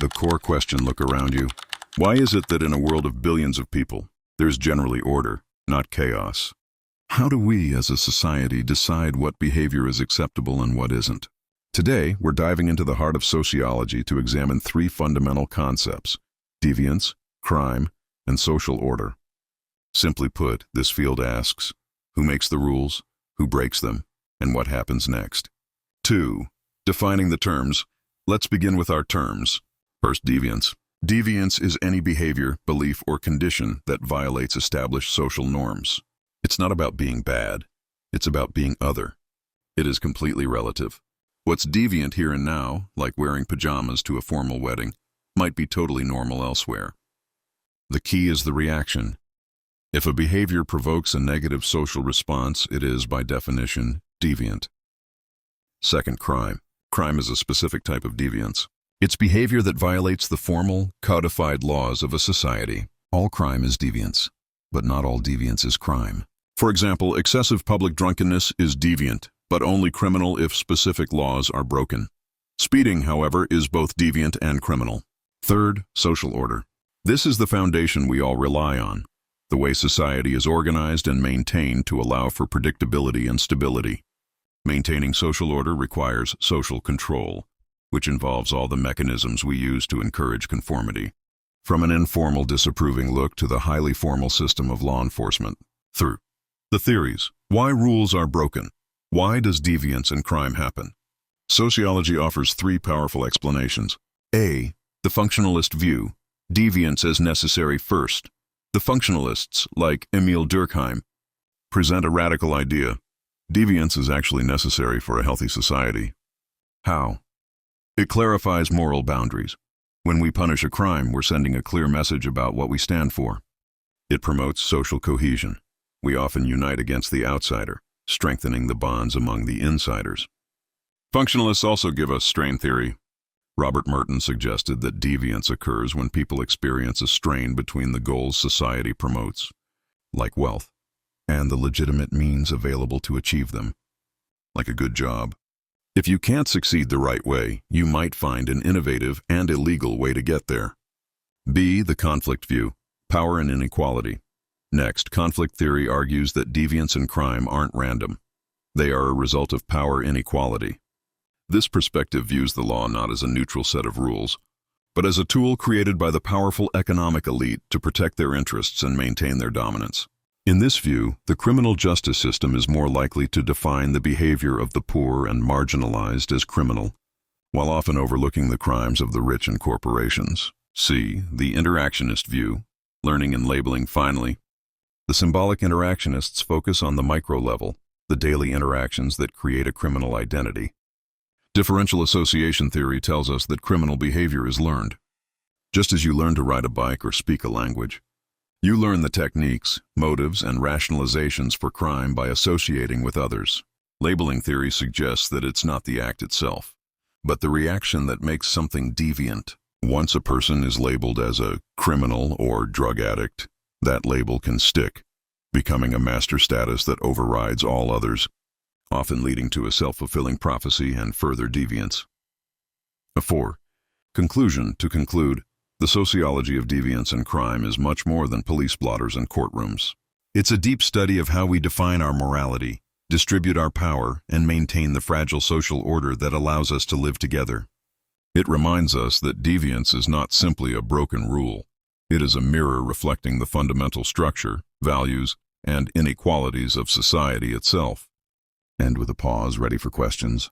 The core question: look around you. Why is it that in a world of billions of people, there's generally order, not chaos? How do we as a society decide what behavior is acceptable and what isn't? Today, we're diving into the heart of sociology to examine three fundamental concepts: deviance, crime, and social order. Simply put, this field asks, who makes the rules, who breaks them, and what happens next? 2. Defining the terms. Let's begin with our terms. First, deviance. Deviance is any behavior, belief, or condition that violates established social norms. It's not about being bad. It's about being other. It is completely relative. What's deviant here and now, like wearing pajamas to a formal wedding, might be totally normal elsewhere. The key is the reaction. If a behavior provokes a negative social response, it is, by definition, deviant. Second, crime. Crime is a specific type of deviance. It's behavior that violates the formal, codified laws of a society. All crime is deviance, but not all deviance is crime. For example, excessive public drunkenness is deviant, but only criminal if specific laws are broken. Speeding, however, is both deviant and criminal. Third, social order. This is the foundation we all rely on, the way society is organized and maintained to allow for predictability and stability. Maintaining social order requires social control, which involves all the mechanisms we use to encourage conformity, from an informal disapproving look to the highly formal system of law enforcement. Third, the theories. Why rules are broken. Why does deviance and crime happen? Sociology offers three powerful explanations. A. The functionalist view. Deviance as necessary first. The functionalists, like Emil Durkheim, present a radical idea. Deviance is actually necessary for a healthy society. How? It clarifies moral boundaries. When we punish a crime, we're sending a clear message about what we stand for. It promotes social cohesion. We often unite against the outsider, strengthening the bonds among the insiders. Functionalists also give us strain theory. Robert Merton suggested that deviance occurs when people experience a strain between the goals society promotes, like wealth, and the legitimate means available to achieve them, like a good job. If you can't succeed the right way, you might find an innovative and illegal way to get there. B. The conflict view. Power and inequality. Next, conflict theory argues that deviance and crime aren't random. They are a result of power inequality. This perspective views the law not as a neutral set of rules, but as a tool created by the powerful economic elite to protect their interests and maintain their dominance. In this view, the criminal justice system is more likely to define the behavior of the poor and marginalized as criminal, while often overlooking the crimes of the rich and corporations. C. The interactionist view. Learning and labeling. Finally, the symbolic interactionists focus on the micro level, the daily interactions that create a criminal identity. Differential association theory tells us that criminal behavior is learned. Just as you learn to ride a bike or speak a language, you learn the techniques, motives, and rationalizations for crime by associating with others. Labeling theory suggests that it's not the act itself, but the reaction that makes something deviant. Once a person is labeled as a criminal or drug addict, that label can stick, becoming a master status that overrides all others, often leading to a self-fulfilling prophecy and further deviance. 4. Conclusion. To conclude, the sociology of deviance and crime is much more than police blotters and courtrooms. It's a deep study of how we define our morality, distribute our power, and maintain the fragile social order that allows us to live together. It reminds us that deviance is not simply a broken rule. It is a mirror reflecting the fundamental structure, values, and inequalities of society itself. And with a pause ready for questions,